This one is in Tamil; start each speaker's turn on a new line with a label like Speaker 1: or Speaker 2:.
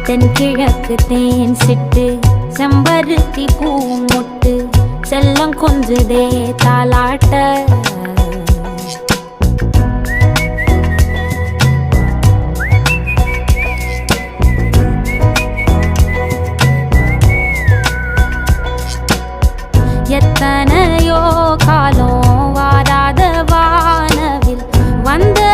Speaker 1: தென்கிழக்கு தேன் சிட்டு செம்பருத்தி பூ முட்டு செல்லம் கொஞ்சுதே தாலாட்ட. எத்தனையோ காலம் வாராத வானவில் வந்த